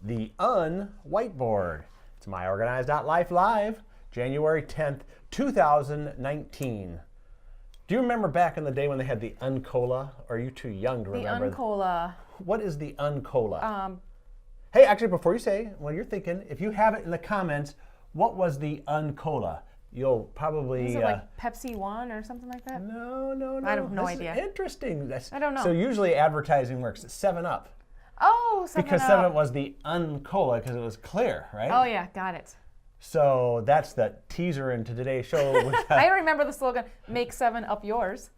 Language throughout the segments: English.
the Un-Whiteboard. It's myOrganized.life live, January 10th, 2019. Do you remember back in the day when they had the Un-Cola? Or are you too young to remember? The Un-Cola. What is the Un-Cola? Hey, actually, before you say what you're thinking, if you have it in the comments, what was the Un-Cola? You'll probably... Is it like Pepsi One or something like that? No. I have no This idea. Is interesting. I don't know. So usually advertising works. 7-Up. Oh, 7-Up. Because 7-Up was the Un-Cola because it was clear, right? Oh, yeah, got it. So that's the teaser into today's show. I remember the slogan, make 7-Up yours.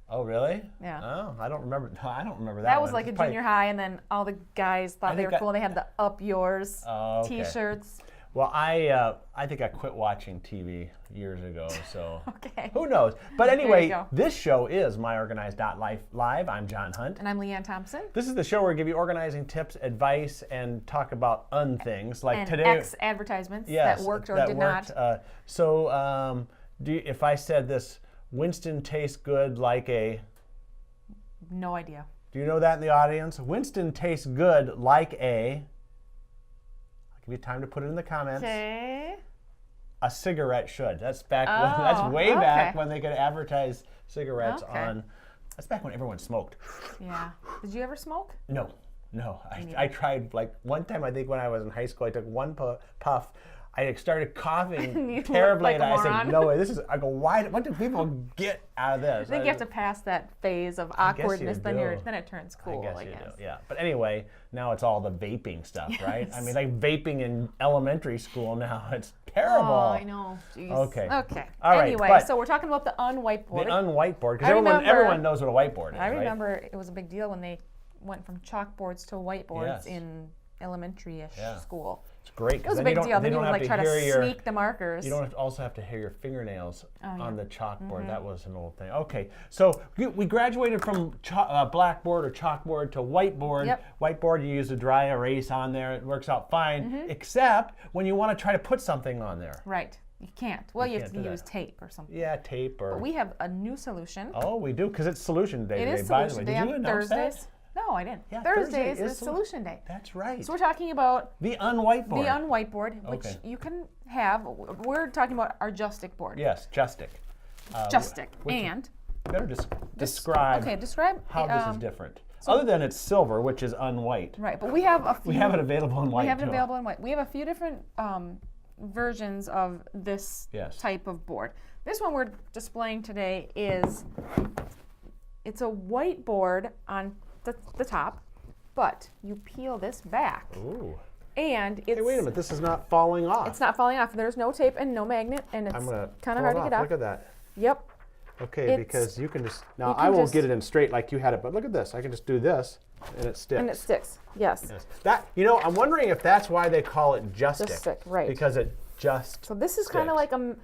Oh, really? Yeah. Oh, I don't remember. No, I don't remember that. That was one. like It's a junior high, and then all the guys thought they were think cool. They had the Up Yours okay. T-shirts. Well, I think I quit watching TV years ago, so Okay. who knows? But There anyway, you go. this show is myOrganized.life live. I'm John Hunt. And I'm Leanne Thompson. This is the show where we give you organizing tips, advice, and talk about things. Like And today, X advertisements that worked or that did worked. not. If I said this, Winston tastes good like a... No idea. Do you know that in the audience? Winston tastes good like a... I'll give you time to put it in the comments. Okay. A cigarette should. That's back. Oh, That's way back okay. when they could advertise cigarettes Okay. on. That's back when everyone smoked. Yeah. Did you ever smoke? No. I tried like one time. I think when I was in high school, I took one puff. I started coughing You terribly, looked like and a I said, moron. "No way! This is." I go, "Why? What do people get out of this?" I think you have to pass that phase of guess awkwardness, you then do. then it turns cool. I guess I you guess. do. Yeah. But anyway, now it's all the vaping stuff, right? I Yes. mean, like vaping in elementary school now. It's terrible. Oh, I know. Jeez. Okay. Okay. All right, Anyway, but- so we're talking about the Un-Whiteboard. The Un-Whiteboard, because I remember- everyone knows what a whiteboard is, I right? remember it was a big deal when they went from chalkboards to whiteboards Yes. in elementary-ish Yeah. school. It's great It because was a then big deal. they Then you don't would have like to try hear to your. sneak the markers. You don't also have to hear your fingernails Oh, yeah. on the chalkboard. That was an old thing. Okay, so we graduated from blackboard or chalkboard to whiteboard. Yep. Whiteboard, you use a dry erase on there. It works out fine, except when you want to try to put something on there. Right. You can't. Well, you have can't to do use that. tape or something. Yeah, tape or. But we have a new solution. Oh, we do, because it's Solution Day It today. is By the Solution way, Day did you on announce Thursdays. that? No, I didn't. Yeah, Thursdays Thursday is Solution Day. That's right. So we're talking about The Un-Whiteboard. the Un-Whiteboard, which Okay. you can have. We're talking about our Justic board. Yes, Justic. Justic. which- And Better describe. okay, describe how this is different. Other than it's silver, which is un-white. Right, but we have a few. We have it available in white. We have it too. available in white. We have a few different versions of this Yes. type of board. This one we're displaying today it's a whiteboard on the top, but you peel this back, Ooh. and it's Hey, wait a minute. This is not falling off. it's not falling off. There's no tape and no magnet, and it's I'm gonna kind of pull hard it to get off. off. Look at that. Yep. Okay, It's- because you can just now. you can I won't just- get it in straight like you had it, but look at this. I can just do this, and it sticks. And it sticks. Yes. Yes. That I'm wondering if that's why they call it Justic. Justic, right. Because it just. So this is kind of sticks. like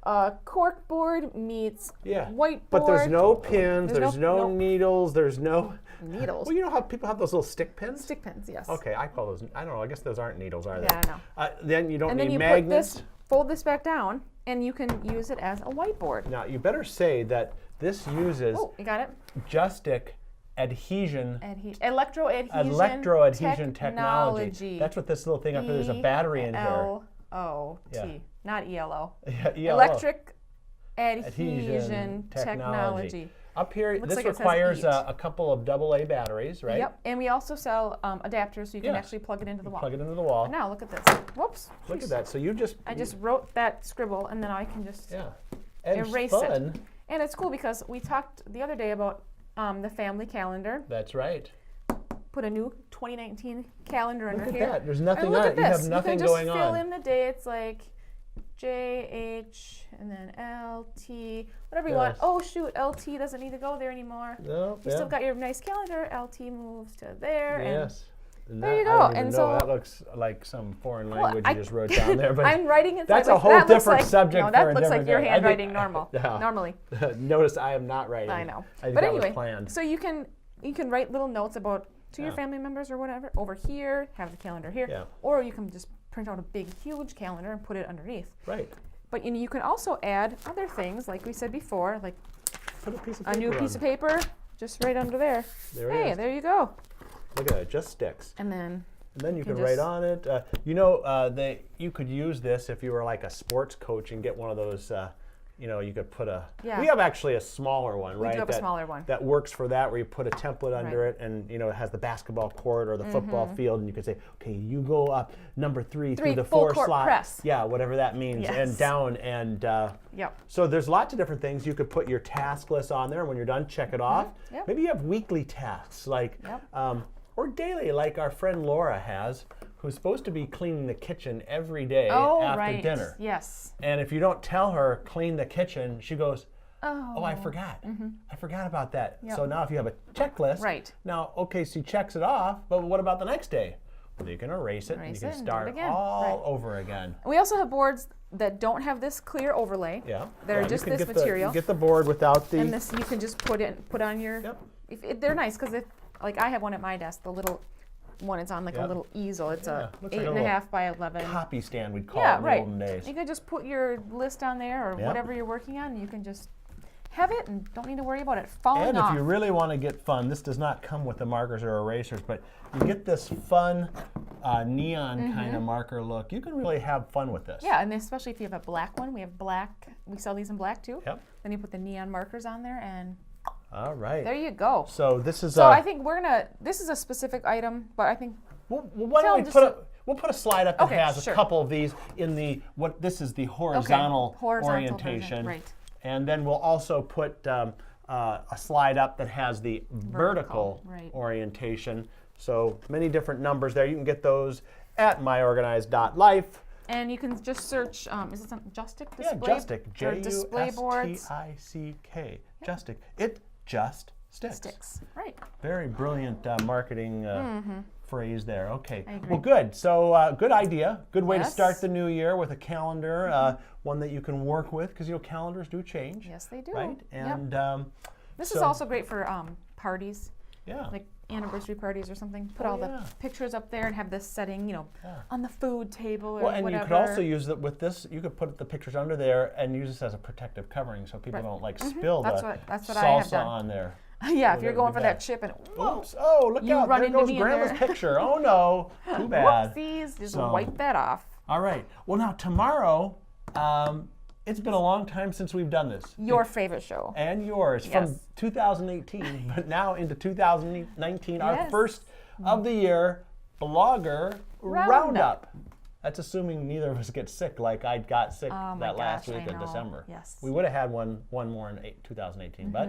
a cork board meets whiteboard. But there's no pins. There's no nope. needles. There's no. Needles. Well, you know how people have those little stick pins? Stick pins, yes. Okay, I call those. I don't know. I guess those aren't needles, are they? Yeah, I know. Then you don't And need then you magnets. put this, fold this back down, and you can use it as a whiteboard. Now you better say that this uses Oh, you got it? Justic adhesion. Electro-adhesion technology. That's what this little thing up here. There's a battery in here. E-L-O-T, Yeah. not ELO. Yeah, ELO. Electric adhesion technology. Up here, Looks this like it says requires eat. a couple of AA batteries, right? Yep, and we also sell adapters so you can Yes. actually plug it into the wall. Plug it into the wall. Now look at this. Whoops. Look at that. So you just. I just wrote that scribble, and then I can just Yeah. And erase fun. it. And it's cool because we talked the other day about the family calendar. That's right. Put a new 2019 calendar Look under at here. that. There's nothing and look on at it. You have this. nothing you can just going fill on. in the dates like JH and then LT, whatever you want. Yes. Oh shoot, LT doesn't need to go there anymore. No, You still got your nice calendar. LT moves to there. Yes. And there you that- I go. don't even And know. so- That looks like some foreign Well, language I- you just wrote down there. But I'm writing it. that's a sideways. whole That looks different like, subject No, that for a looks like different your day. I handwriting think- normal. Yeah. Normally. Notice I am not writing. I know. I think But that anyway, was planned. so you can write little notes about to your Yeah. family members or whatever over here, have the calendar here, Yeah. or you can just print out a big, huge calendar and put it underneath. Right. But you can also add other things, like we said before, like Put a piece of a paper new piece on. of paper, just right under there. There it Hey, is. there you go. Look at it. It just sticks. And then And then you can just- write on it. You could use this if you were like a sports coach and get one of those. You could put a. Yeah. We have actually a smaller one, right? We do have a smaller one. That works for that, where you put a template under it, and it has the basketball court or the football field, and you can say, okay, you go up number 3 through the full 4 court slot. press. Yeah, whatever that means, and Yes. down and. Yep. So there's lots of different things. You could put your task list on there, and when you're done, check it off. Yep. Maybe you have weekly tasks, like or daily, like our friend Laura has, who's supposed to be cleaning the kitchen every day after dinner. Yes. And if you don't tell her clean the kitchen, she goes, oh, I forgot. I forgot about that. Yep. So now if you have a checklist, Right. now, okay, she checks it off, but what about the next day? Well, you can erase it and you Erase can it and do it start again. all Right. over again. We also have boards that don't have this clear overlay. Yeah. They're Yeah, just you can this get material. you get the board without the. And this you can just put on your. Yep. They're nice because like I have one at my desk, the little one. It's on like a Yep. little easel. It's a looks like a 8.5 by 11. copy stand, we'd call it Yeah, in right. the olden days. You could just put your list on there or Yep. whatever you're working on. And you can just have it and don't need to worry about it falling And off. if you really want to get fun, this does not come with the markers or erasers, but you get this fun neon kind of marker look. You can really have fun with this. Yeah, and especially if you have a black one. We have black. We sell these in black too. Yep. Then you put the neon markers on there, and All right. there you go. So this is. So I think this is a specific item, but I think Why tell don't we them we'll put a slide up that Okay, has sure. a couple of these in the this is the horizontal, orientation, right. and then we'll also put a slide up that has the vertical right. orientation. So many different numbers there. You can get those at myOrganized.life. And you can just search, is it Justic Yeah, display? Justic. or display boards. J-U-S-T-I-C-K. Justic. It just sticks. Sticks. Right. Very brilliant marketing phrase there. Okay. I agree. Well, good. So good idea. Good way to Yes. start the new year with a calendar, one that you can work with, because calendars do change. Yes, they do. Right. Yep. And This is so- also great for parties, yeah. like anniversary parties or something. Put all yeah. the pictures up there and have this setting, on the food table or Well, and whatever. you could also use it with this. You could put the pictures under there and use this as a protective covering, so people don't spill That's the what I have salsa done. on there. Yeah, if you're Whatever going be for bad. that chip and whoa, Oops! Oh, look You out! run There into goes me in Grandma's there. picture. Oh no! Too bad. whoopsies, just So- wipe that off. All right. Well, now tomorrow, it's been a long time since we've done this. Your favorite show. And yours from Yes. 2018, but now into 2019, our Yes. first of the year blogger roundup. That's assuming neither of us get sick, like I got sick Oh my that last gosh, week I in know. December. Yes. We would have had one more in 2018, but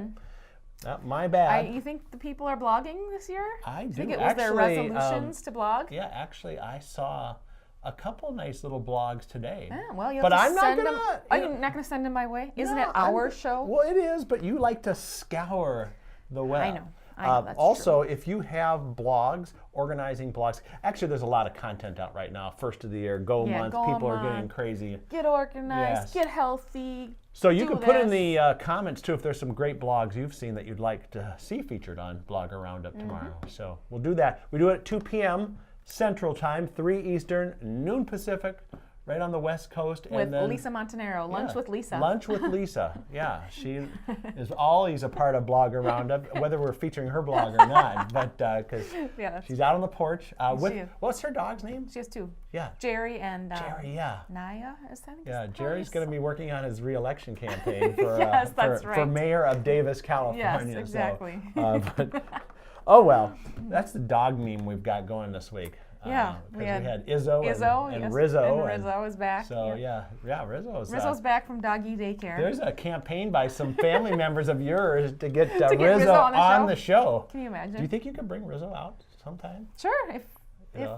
my bad. You think the people are blogging this year? I do. Think it was their Actually, resolutions to blog? Yeah, actually, I saw a couple nice little blogs today. Yeah, well, you have But to I'm not send gonna, them. you Are know- you not going to send them my way? Isn't No, it our show? Well, it is, but you like to scour the web. I know, that's also, if you have blogs, organizing blogs, actually there's a lot of content out right now. First of the year, go Yeah, month, go people are month. getting crazy. Get organized, Yes. get healthy. So you do can put in this. the comments too if there's some great blogs you've seen that you'd like to see featured on Blogger Roundup tomorrow. So we'll do that. We do it at 2 p.m. Central Time, 3 Eastern, noon Pacific, right on the West Coast. With and then, Lisa Montanaro, Lunch yeah, with Lisa. Lunch with Lisa. Yeah, she is always a part of Blogger Roundup, whether we're featuring her blog or not. But because Yeah, that's- she's out on the porch with She is. what's her dog's name? She has two. Yeah, Jerry and Jerry. Yeah. Naya, I think. Yeah, is Jerry's hers. going to be working on his re-election campaign for, Yes, that's for right. mayor of Davis, California. Yes, exactly. So, but, oh well, that's the dog meme we've got going this week. Yeah, because we had Izzo, and yes, Rizzo. and Rizzo is back. So yeah, Rizzo's. Rizzo's back from doggy daycare. There's a campaign by some family members of yours to get, get Rizzo Rizzo on on the the show. Can you imagine? Do you think you could bring Rizzo out sometime? Sure, if Yeah.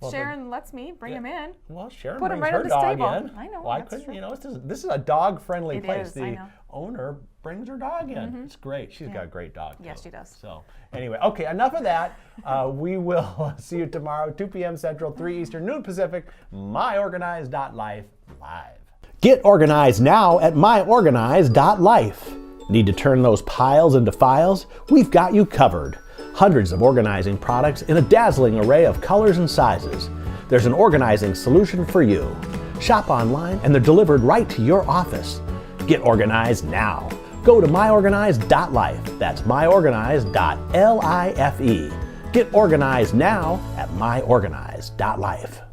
Well, Sharon lets me bring him in. Well, Sharon Put him brings right her at the dog stable. in. I know, Why that's couldn't true. you know? This is a dog-friendly It place. is, I The know. owner brings her dog in. It's great. She's got a great dog. Yes, too. she does. So anyway, okay, enough of that. We will see you tomorrow, 2 p.m. Central, 3 Eastern, noon Pacific. myOrganized.life live. Get organized now at myOrganized.life. Need to turn those piles into files? We've got you covered. Hundreds of organizing products in a dazzling array of colors and sizes. There's an organizing solution for you. Shop online and they're delivered right to your office. Get organized now. Go to myOrganized.life. That's myOrganized.life. Get organized now at myOrganized.life.